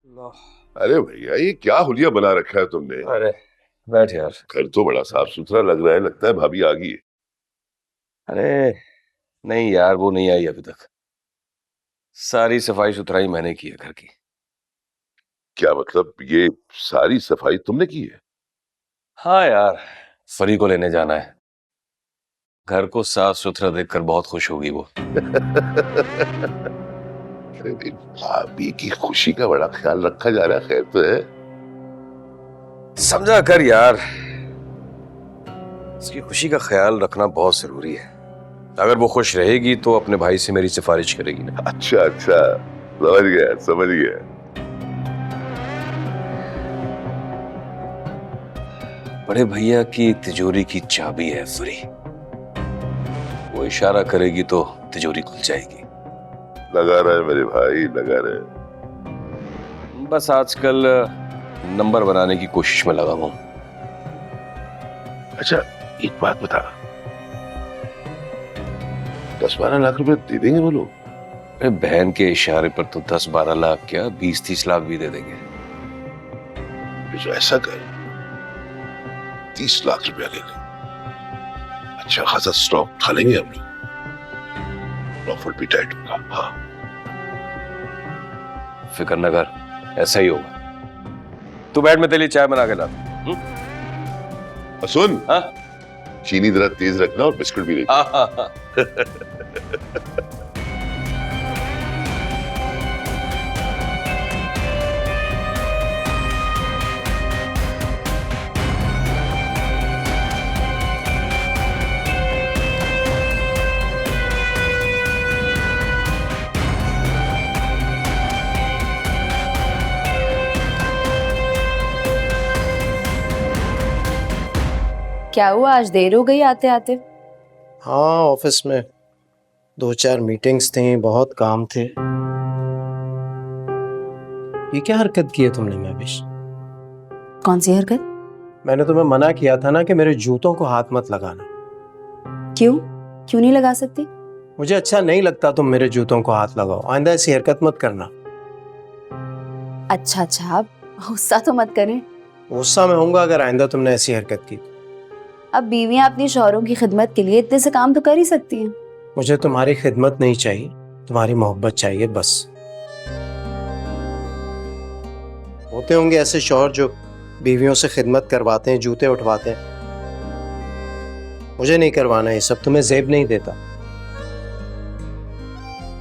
अरे भैया ये क्या हुलिया बना रखा है तुमने। अरे बैठ यार। घर तो बड़ा साफ सुथरा लग रहा है, लगता है भाभी आ गई है। अरे नहीं यार, वो नहीं आई अभी तक। सारी सफाई सुथराई मैंने की है घर की। क्या मतलब, ये सारी सफाई तुमने की है? हाँ यार, फरी को लेने जाना है। घर को साफ सुथरा देखकर बहुत खुश होगी वो। अरे भाई, भाभी की खुशी का बड़ा ख्याल रखा जा रहा है, खैर तो है। समझा कर यार, उसकी खुशी का ख्याल रखना बहुत जरूरी है। अगर वो खुश रहेगी तो अपने भाई से मेरी सिफारिश करेगी ना। अच्छा अच्छा, समझ गया समझ गया। बड़े भैया की तिजोरी की चाबी है फरी। वो इशारा करेगी तो तिजोरी खुल जाएगी। लगा रहा है मेरे भाई, लगा रहा है। बस आजकल नंबर बनाने की कोशिश में लगा हूं। अच्छा एक बात बता, 10-12 लाख रुपए दे देंगे वो लोग? अरे बहन के इशारे पर तो 10-12 लाख क्या, 20-30 लाख भी दे देंगे। तो ऐसा कर, 30 लाख रुपया ले ले। अच्छा खासा स्टॉक उठा लेंगे हम लोग, प्रॉफिट भी टाइट होगा। हाँ फिक्र न कर, ऐसा ही होगा। तू बैठ, मैं तेरे लिए चाय बना के लाता। सुन, हाँ चीनी जरा तेज रखना और बिस्कुट भी लेना। हाँ। क्या हुआ, आज देर हो गई आते आते? हाँ, ऑफिस में 2-4 मीटिंग्स थी, बहुत काम थे। ये क्या हरकत की है तुमने महविश? कौन सी हरकत? मैंने तुम्हें मना किया था ना कि मेरे जूतों को हाथ मत लगाना। क्यों क्यों नहीं लगा सकती? मुझे अच्छा नहीं लगता तुम मेरे जूतों को हाथ लगाओ। आइंदा ऐसी हरकत मत करना। अच्छा अच्छा, आप गुस्सा तो मत करें। गुस्सा में होऊंगा अगर आइंदा तुमने ऐसी हरकत की। अब बीवियां अपनी शौहरों की खिदमत के लिए इतने से काम तो कर ही सकती हैं। मुझे तुम्हारी खिदमत नहीं चाहिए, तुम्हारी मोहब्बत चाहिए बस। होते होंगे ऐसे शौहर जो बीवियों से खिदमत करवाते हैं, जूते उठवाते हैं। मुझे नहीं करवाना ये सब, तुम्हें जेब नहीं देता।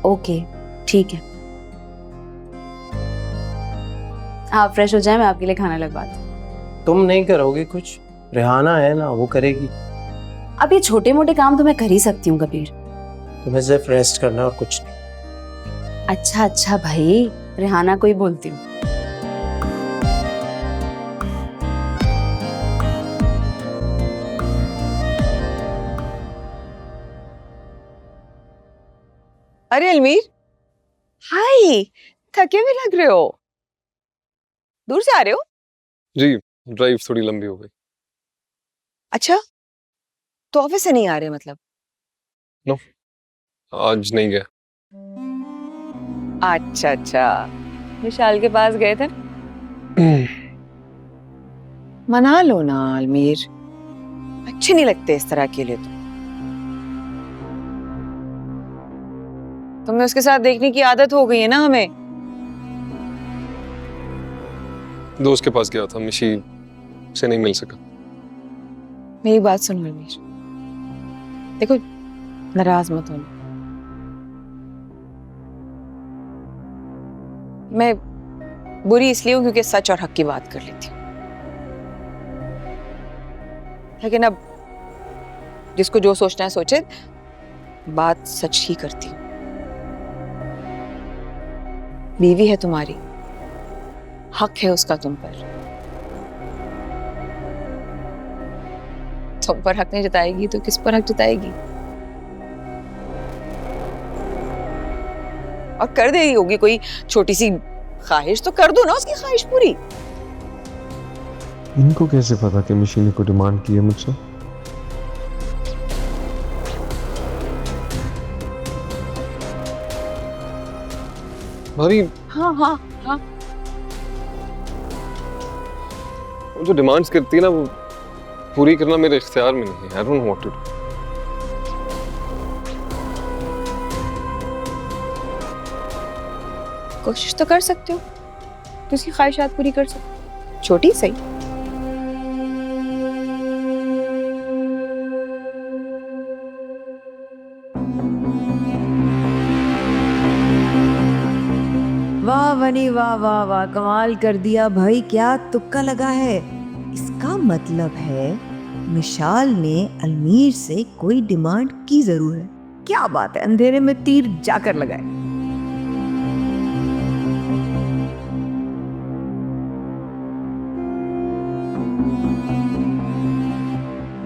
ओके ठीक है, आप फ्रेश हो जाएं, मैं आपके लिए खाना लगवाती हूँ। तुम नहीं करोगे कुछ? रेहाना है ना, वो करेगी। अब ये छोटे मोटे काम तो मैं कर ही सकती हूँ कबीर। तुम्हें सिर्फ रेस्ट करना और कुछ नहीं। अच्छा अच्छा भाई, रेहाना को ही बोलती हूँ। अरे अलमीर, हाय, थके भी लग रहे हो। दूर से आ रहे हो? जी, ड्राइव थोड़ी लंबी हो गई। अच्छा, तो ऑफिस से नहीं आ रहे मतलब? नो, आज नहीं गया। अच्छा अच्छा, विशाल के पास गए थे। मना लो ना अलमीर, अच्छे नहीं लगते इस तरह के लिए तो। तुम्हें उसके साथ देखने की आदत हो गई है ना हमें। दोस्त के पास गया था, मिशी से नहीं मिल सका। मेरी बात सुनो अलमीर, देखो नाराज मत होना। मैं बुरी इसलिए हूं क्योंकि सच और हक की बात कर लेती हूँ, लेकिन अब जिसको जो सोचना है सोचे, बात सच ही करती हूँ। बीवी है तुम्हारी, हक है उसका तुम पर। तुम पर हक नहीं जताएगी तो किस पर हक जताएगी? और कर दे रही होगी कोई छोटी सी ख्वाहिश, तो कर दो ना उसकी ख्वाहिश पूरी। इनको कैसे पता कि मिशी ने कोई डिमांड की है मुझसे? भाभी, हाँ हाँ हाँ, जो डिमांड्स करती है ना वो पूरी करना मेरे इख्तियार में नहीं है। I don't know what to do. कोशिश तो कर सकते हो, तो उसकी ख्वाहिशात पूरी कर सकते हो, छोटी सही। वाह वनी वाह वाह वाह, कमाल कर दिया भाई, क्या तुक्का लगा है। इसका मतलब है मिशाल ने अलमीर से कोई डिमांड की जरूर है। क्या बात है, अंधेरे में तीर जाकर लगाए।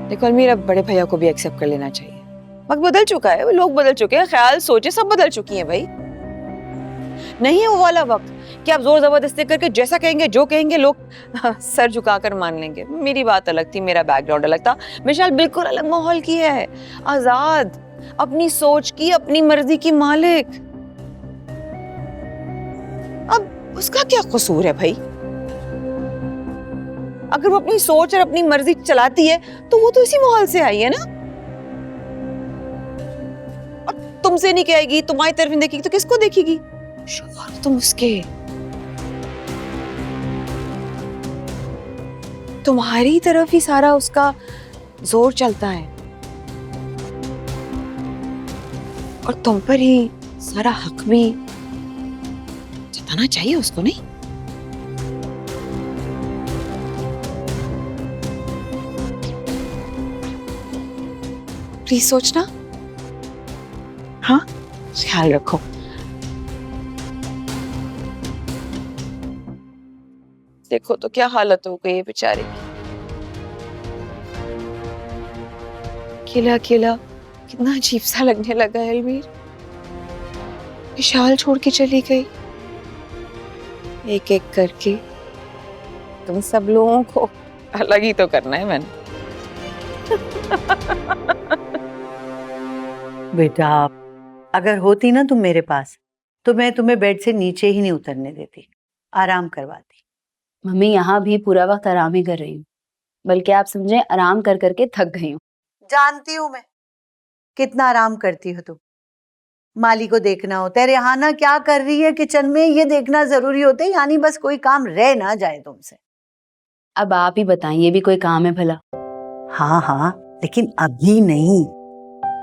देखो अलमीर, अब बड़े भैया को भी एक्सेप्ट कर लेना चाहिए। वक्त बदल चुका है, लोग बदल चुके हैं, ख्याल सोचे सब बदल चुकी हैं भाई। नहीं है वो वाला वक्त कि आप जोर जबरदस्ती करके जैसा कहेंगे जो कहेंगे लोग सर झुकाकर मान लेंगे। मेरी बात अलग थी, मेरा बैकग्राउंड अलग था। मिशाल बिल्कुल अलग माहौल की है, आजाद, अपनी सोच की, अपनी मर्जी की मालिक। अब उसका क्या कसूर है भाई? अगर वो अपनी सोच और अपनी मर्जी चलाती है तो वो तो इसी माहौल से आई है ना। और तुमसे नहीं कहेगी, तुम्हारी तरफ नहीं देखेगी तो किसको देखेगी? शौहर तुम उसके, तुम्हारी तरफ ही सारा उसका जोर चलता है और तुम पर ही सारा हक भी जताना चाहिए उसको, नहीं? प्लीज सोचना, हाँ, ख्याल रखो। देखो तो क्या हालत हो गई है बेचारे की। अकेला अकेला कितना अजीब सा लगने लगा है अलमीर। विशाल छोड़ के चली गई, एक एक करके तुम सब लोगों को अलग ही तो करना है मैंने। बेटा, अगर होती ना तुम मेरे पास तो मैं तुम्हें बेड से नीचे ही नहीं उतरने देती, आराम करवाती। मम्मी यहाँ भी पूरा वक्त आराम ही कर रही हूँ, बल्कि आप समझे आराम कर करके थक गई हूँ। जानती हूँ मैं कितना आराम करती हो तुम। माली को देखना होता है, रेहाना क्या कर रही है किचन में ये देखना जरूरी होता है, यानी बस कोई काम रह ना जाए तुमसे। अब आप ही बताइए, ये भी कोई काम है भला? हाँ हाँ, लेकिन अभी नहीं।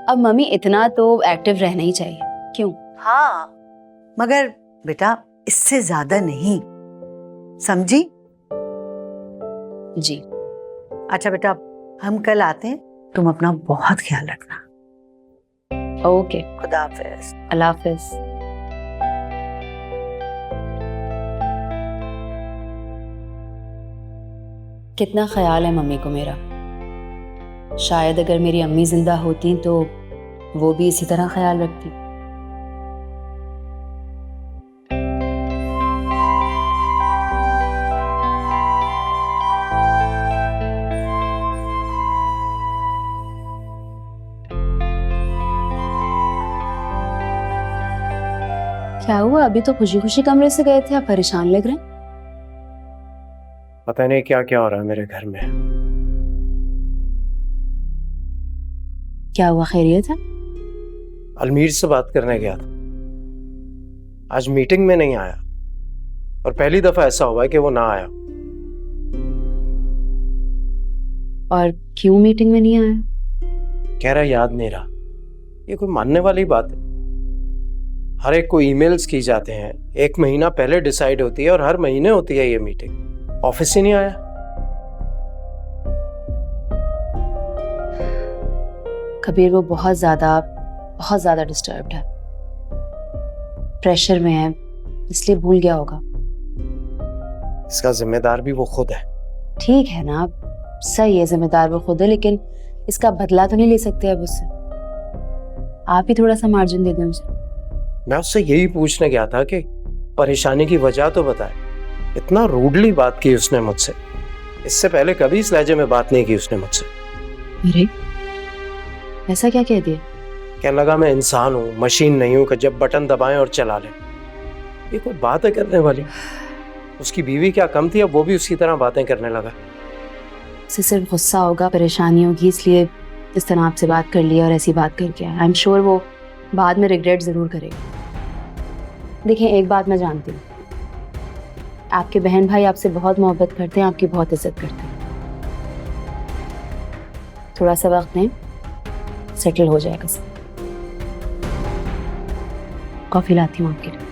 अब मम्मी इतना तो एक्टिव रहना ही चाहिए, क्यों? हाँ, मगर बेटा इससे ज्यादा नहीं, समझी? जी। अच्छा बेटा, हम कल आते हैं, तुम अपना बहुत ख्याल रखना। ओके, खुदा हाफिज। अल्लाह हाफिज। कितना ख्याल है मम्मी को मेरा। शायद अगर मेरी अम्मी जिंदा होती तो वो भी इसी तरह ख्याल रखती। क्या हुआ? अभी तो खुशी खुशी कमरे से गए थे, आप परेशान लग रहे हैं। पता नहीं क्या क्या हो रहा है मेरे घर में। क्या हुआ, खैरियत है? अलमीर से बात करने गया था, आज मीटिंग में नहीं आया और पहली दफा ऐसा हुआ है कि वो ना आया। और क्यों मीटिंग में नहीं आया? कह रहा याद नहीं रहा। ये कोई मानने वाली बात है? हर एक को ईमेल्स की जाते हैं, 1 महीना पहले डिसाइड होती है और हर महीने होती है ये मीटिंग। ऑफिस ही नहीं आया। कबीर वो बहुत ज्यादा डिस्टर्ब्ड है, प्रेशर में है, इसलिए भूल गया होगा। इसका जिम्मेदार भी वो खुद है। ठीक है ना, सही है, जिम्मेदार वो खुद है, लेकिन इसका बदला तो नहीं ले सकते अब उससे। आप ही थोड़ा सा मार्जिन दे दें उसे। मैं उससे यही पूछने गया था कि परेशानी की वजह तो बताए। इतना रूडली बात की उसने मुझसे, इससे पहले कभी इस लहजे में बात नहीं की उसने मुझसे। मेरे ऐसा क्या कह दिया? कहने लगा मैं इंसान हूँ, मशीन नहीं हूँ कि जब बटन दबाएं और चला लें। ये कोई बात है करने वाली? उसकी बीवी क्या कम थी, अब वो भी उसी तरह बातें करने लगा। उसे सिर्फ गुस्सा होगा, परेशानी होगी, इसलिए इस तरह आपसे बात कर लिया और ऐसी बात करके आया। आई एम श्योर वो बाद में रिग्रेट ज़रूर करेगा। देखिए, एक बात मैं जानती हूँ, आपके बहन भाई आपसे बहुत मोहब्बत करते हैं, आपकी बहुत इज्जत करते हैं। थोड़ा सा वक्त दें, सेटल हो जाएगा सब। कॉफ़ी लाती हूँ आपके लिए।